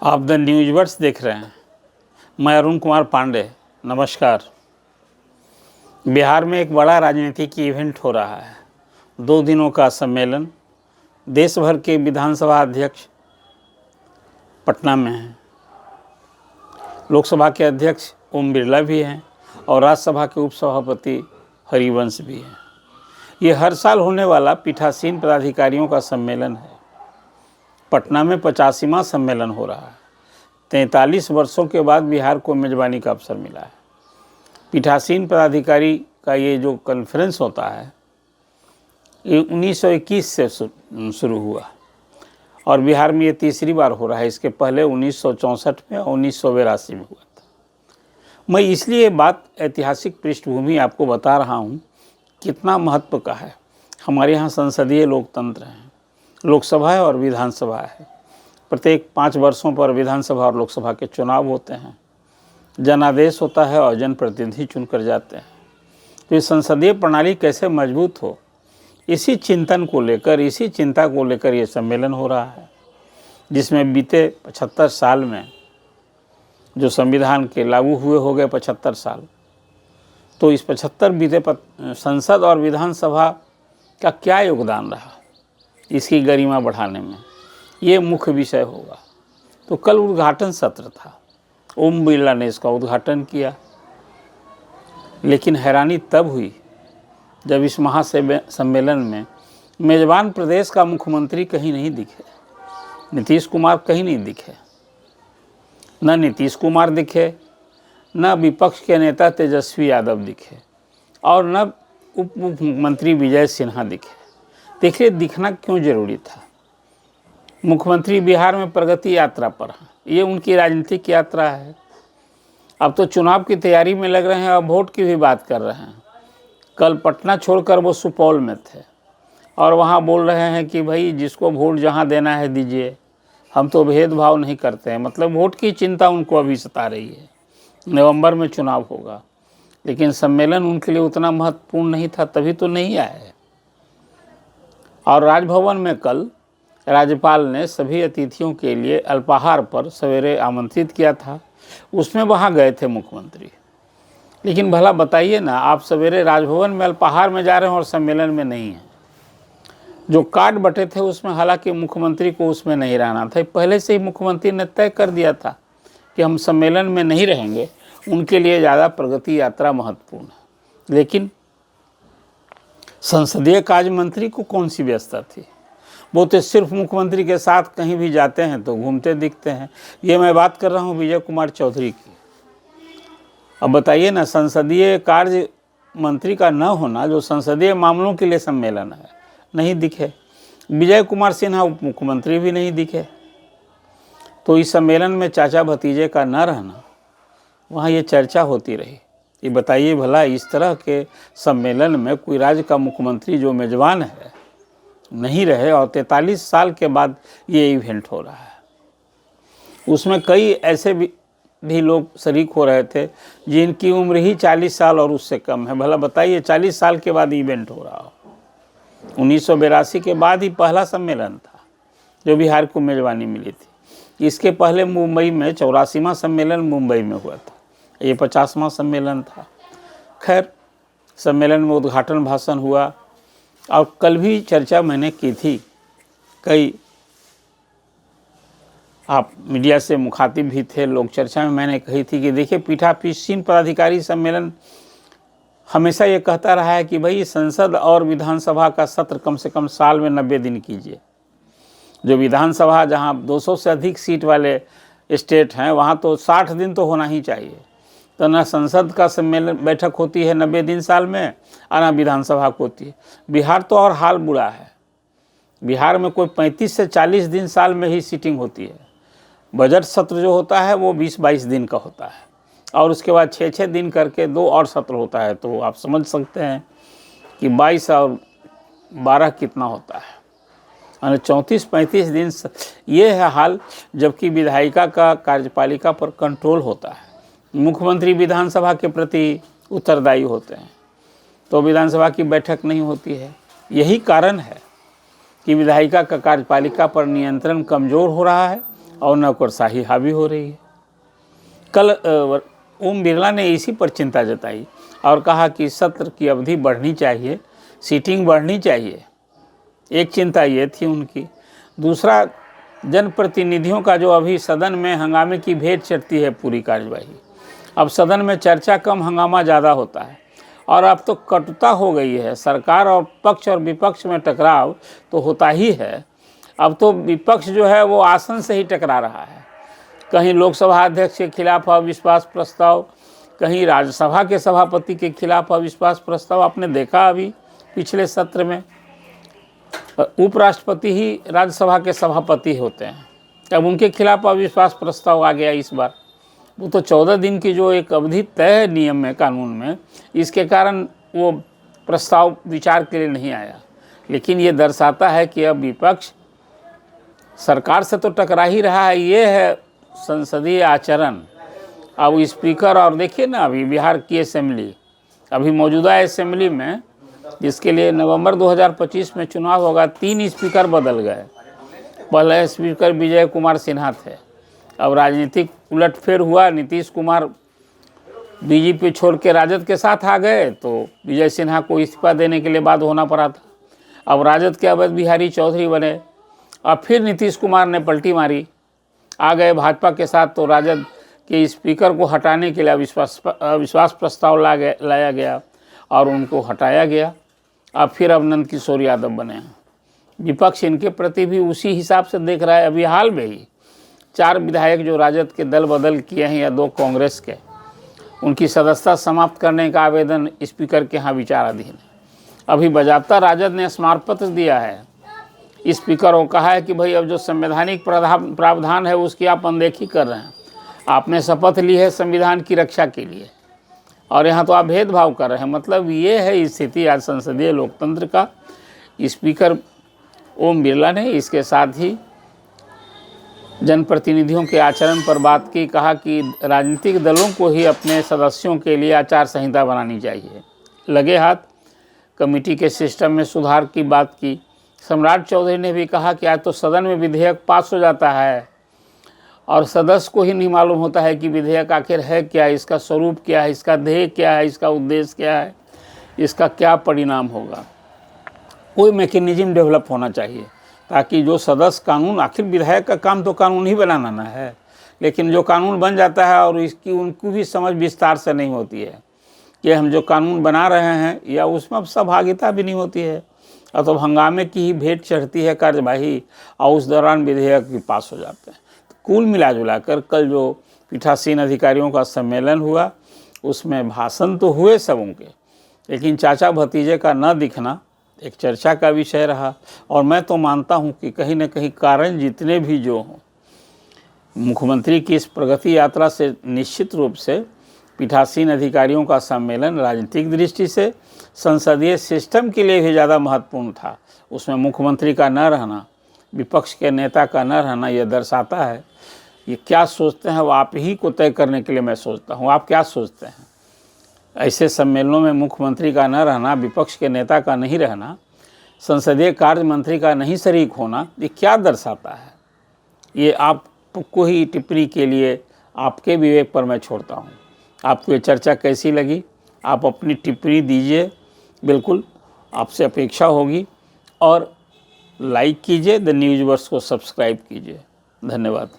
आप द न्यूज़वर्ड्स देख रहे हैं। मैं अरुण कुमार पांडे। नमस्कार। बिहार में एक बड़ा राजनीतिक इवेंट हो रहा है। 2 दिनों का सम्मेलन। देश भर के विधानसभा अध्यक्ष पटना में हैं। लोकसभा के अध्यक्ष ओम बिरला भी हैं और राज्यसभा के उपसभापति हरिवंश भी हैं। ये हर साल होने वाला पीठासीन पदाधिकारियों का सम्मेलन है। पटना में 85वां सम्मेलन हो रहा है। 43 वर्षों के बाद बिहार को मेजबानी का अवसर मिला है। पीठासीन पदाधिकारी का ये जो कॉन्फ्रेंस होता है ये 1921 से शुरू हुआ और बिहार में ये तीसरी बार हो रहा है। इसके पहले 1964 में और 1982 में हुआ था। मैं इसलिए बात ऐतिहासिक पृष्ठभूमि आपको बता रहा हूँ कितना महत्व का है। हमारे यहाँ संसदीय लोकतंत्र है, लोकसभा है और विधानसभा है। प्रत्येक 5 वर्षों पर विधानसभा और लोकसभा के चुनाव होते हैं। जनादेश होता है और जनप्रतिनिधि चुनकर जाते हैं। तो ये संसदीय प्रणाली कैसे मजबूत हो, इसी चिंतन को लेकर, इसी चिंता को लेकर ये सम्मेलन हो रहा है, जिसमें बीते 75 साल में जो संविधान के लागू हुए हो गए 75 साल, तो इस 75 बीते संसद और विधानसभा का क्या योगदान रहा इसकी गरिमा बढ़ाने में, ये मुख्य विषय होगा। तो कल उद्घाटन सत्र था। ओम बिरला ने इसका उद्घाटन किया, लेकिन हैरानी तब हुई जब इस महासम्मेलन में मेजबान प्रदेश का मुख्यमंत्री कहीं नहीं दिखे। नीतीश कुमार कहीं नहीं दिखे। न नीतीश कुमार दिखे, न विपक्ष के नेता तेजस्वी यादव दिखे और न उप मुख्यमंत्री विजय सिन्हा दिखे। देखिए, दिखना क्यों जरूरी था। मुख्यमंत्री बिहार में प्रगति यात्रा पर हैं। ये उनकी राजनीतिक यात्रा है। अब तो चुनाव की तैयारी में लग रहे हैं और वोट की भी बात कर रहे हैं। कल पटना छोड़कर वो सुपौल में थे और वहाँ बोल रहे हैं कि भाई जिसको वोट जहाँ देना है दीजिए, हम तो भेदभाव नहीं करते हैं। मतलब वोट की चिंता उनको अभी सता रही है। नवंबर में चुनाव होगा, लेकिन सम्मेलन उनके लिए उतना महत्वपूर्ण नहीं था, तभी तो नहीं आए। और राजभवन में कल राज्यपाल ने सभी अतिथियों के लिए अल्पाहार पर सवेरे आमंत्रित किया था। उसमें वहाँ गए थे मुख्यमंत्री। लेकिन भला बताइए ना, आप सवेरे राजभवन में अल्पाहार में जा रहे हैं और सम्मेलन में नहीं हैं। जो कार्ड बटे थे उसमें हालांकि मुख्यमंत्री को उसमें नहीं रहना था। पहले से ही मुख्यमंत्री ने तय कर दिया था कि हम सम्मेलन में नहीं रहेंगे, उनके लिए ज़्यादा प्रगति यात्रा महत्वपूर्ण है। लेकिन संसदीय कार्य मंत्री को कौन सी व्यवस्था थी? वो तो सिर्फ मुख्यमंत्री के साथ कहीं भी जाते हैं तो घूमते दिखते हैं। ये मैं बात कर रहा हूँ विजय कुमार चौधरी की। अब बताइए ना, संसदीय कार्य मंत्री का न होना, जो संसदीय मामलों के लिए सम्मेलन है, नहीं दिखे। विजय कुमार सिन्हा उप मुख्यमंत्री भी नहीं दिखे। तो इस सम्मेलन में चाचा भतीजे का न रहना, वहाँ ये चर्चा होती रही। ये बताइए भला, इस तरह के सम्मेलन में कोई राज्य का मुख्यमंत्री जो मेजबान है नहीं रहे और 43 साल के बाद ये इवेंट हो रहा है। उसमें कई ऐसे भी लोग शरीक हो रहे थे जिनकी उम्र ही 40 साल और उससे कम है। भला बताइए, 40 साल के बाद इवेंट हो रहा हो। 1982 के बाद ही पहला सम्मेलन था जो बिहार को मेजबानी मिली थी। इसके पहले मुंबई में 84वां सम्मेलन मुंबई में हुआ था। ये 50वां सम्मेलन था। खैर, सम्मेलन में उद्घाटन भाषण हुआ और कल भी चर्चा मैंने की थी। कई आप मीडिया से मुखातिब भी थे। लोक चर्चा में मैंने कही थी कि देखिए, पीठासीन पदाधिकारी सम्मेलन हमेशा ये कहता रहा है कि भाई संसद और विधानसभा का सत्र कम से कम साल में 90 दिन कीजिए। जो विधानसभा जहाँ 200 से अधिक सीट वाले स्टेट हैं, वहाँ तो 60 दिन तो होना ही चाहिए। तो ना संसद का सम्मेलन बैठक होती है 90 दिन साल में, और ना विधानसभा को होती है। बिहार तो और हाल बुरा है। बिहार में कोई 35 से 40 दिन साल में ही सीटिंग होती है। बजट सत्र जो होता है वो 20-22 दिन का होता है और उसके बाद 6-6 दिन करके 2 और सत्र होता है। तो आप समझ सकते हैं कि 22 और 12 कितना होता है, यानी 34-35 दिन। ये है हाल। जबकि विधायिका का कार्यपालिका पर कंट्रोल होता है। मुख्यमंत्री विधानसभा के प्रति उत्तरदायी होते हैं, तो विधानसभा की बैठक नहीं होती है। यही कारण है कि विधायिका का कार्यपालिका पर नियंत्रण कमज़ोर हो रहा है और नौकरशाही हावी हो रही है। कल ओम बिरला ने इसी पर चिंता जताई और कहा कि सत्र की अवधि बढ़नी चाहिए, सीटिंग बढ़नी चाहिए। एक चिंता ये थी उनकी। दूसरा, जनप्रतिनिधियों का जो अभी सदन में हंगामे की भेंट चढ़ती है पूरी कार्यवाही, अब सदन में चर्चा कम, हंगामा ज़्यादा होता है और अब तो कटुता हो गई है। सरकार और पक्ष और विपक्ष में टकराव तो होता ही है, अब तो विपक्ष जो है वो आसन से ही टकरा रहा है। कहीं लोकसभा अध्यक्ष के खिलाफ अविश्वास प्रस्ताव, कहीं राज्यसभा के सभापति के खिलाफ अविश्वास प्रस्ताव। आपने देखा अभी पिछले सत्र में उपराष्ट्रपति ही राज्यसभा के सभापति होते हैं, तब उनके खिलाफ अविश्वास प्रस्ताव आ गया इस बार। वो तो 14 दिन की जो एक अवधि तय है नियम में, कानून में, इसके कारण वो प्रस्ताव विचार के लिए नहीं आया। लेकिन ये दर्शाता है कि अब विपक्ष सरकार से तो टकरा ही रहा है। ये है संसदीय आचरण। अब स्पीकर, और देखिए ना अभी बिहार की असेंबली, अभी मौजूदा असेंबली में जिसके लिए नवंबर 2025 में चुनाव होगा, 3 स्पीकर बदल गए। पहले स्पीकर विजय कुमार सिन्हा थे, अब राजनीतिक उलटफेर हुआ, नीतीश कुमार बीजेपी छोड़ के राजद के साथ आ गए, तो विजय सिन्हा को इस्तीफा देने के लिए बाध्य होना पड़ा था। अब राजद के अवध बिहारी चौधरी बने, अब फिर नीतीश कुमार ने पलटी मारी, आ गए भाजपा के साथ, तो राजद के स्पीकर को हटाने के लिए अविश्वास प्रस्ताव लाया गया और उनको हटाया गया। अब फिर अब नंद किशोर यादव बने हैं। विपक्ष इनके प्रति भी उसी हिसाब से देख रहा है। अभी हाल में ही 4 विधायक जो राजद के दल बदल किए हैं या 2 कांग्रेस के, उनकी सदस्यता समाप्त करने का आवेदन स्पीकर के यहाँ विचाराधीन है। अभी बजाबता राजद ने स्मारकपत्र दिया है स्पीकर को, कहा है कि भाई अब जो संवैधानिक प्रावधान है उसकी आप अनदेखी कर रहे हैं। आपने शपथ ली है संविधान की रक्षा के लिए और यहाँ तो आप भेदभाव कर रहे हैं। मतलब ये है स्थिति आज संसदीय लोकतंत्र का। स्पीकर ओम बिरला ने इसके साथ ही जनप्रतिनिधियों के आचरण पर बात की, कहा कि राजनीतिक दलों को ही अपने सदस्यों के लिए आचार संहिता बनानी चाहिए। लगे हाथ कमेटी के सिस्टम में सुधार की बात की। सम्राट चौधरी ने भी कहा कि आज तो सदन में विधेयक पास हो जाता है और सदस्य को ही नहीं मालूम होता है कि विधेयक आखिर है क्या, इसका स्वरूप क्या है, इसका ध्येय क्या है, इसका उद्देश्य क्या है, इसका क्या परिणाम होगा। कोई मैकेनिज्म डेवलप होना चाहिए ताकि जो सदस्य कानून, आखिर विधायक का काम तो कानून ही बनाना है, लेकिन जो कानून बन जाता है और इसकी उनको भी समझ विस्तार से नहीं होती है कि हम जो कानून बना रहे हैं या उसमें सहभागिता भी नहीं होती है, और तो हंगामे की ही भेंट चढ़ती है कार्यवाही और उस दौरान विधेयक भी पास हो जाते हैं। तो कुल मिला कर कल जो पीठासीन अधिकारियों का सम्मेलन हुआ उसमें भाषण तो हुए सबों के, लेकिन चाचा भतीजे का न दिखना एक चर्चा का विषय रहा। और मैं तो मानता हूं कि कहीं न कहीं कारण जितने भी जो हों, मुख्यमंत्री की इस प्रगति यात्रा से निश्चित रूप से पीठासीन अधिकारियों का सम्मेलन राजनीतिक दृष्टि से संसदीय सिस्टम के लिए भी ज़्यादा महत्वपूर्ण था। उसमें मुख्यमंत्री का न रहना, विपक्ष के नेता का न रहना, यह दर्शाता है। ये क्या सोचते हैं वो आप ही को तय करने के लिए मैं सोचता हूँ। आप क्या सोचते हैं? ऐसे सम्मेलनों में मुख्यमंत्री का न रहना, विपक्ष के नेता का नहीं रहना, संसदीय कार्य मंत्री का नहीं शरीक होना, ये क्या दर्शाता है? ये आपको ही टिप्पणी के लिए आपके विवेक पर मैं छोड़ता हूँ। आपको ये चर्चा कैसी लगी? आप अपनी टिप्पणी दीजिए, बिल्कुल आपसे अपेक्षा होगी। और लाइक कीजिए, द न्यूज़ वर्स को सब्सक्राइब कीजिए। धन्यवाद।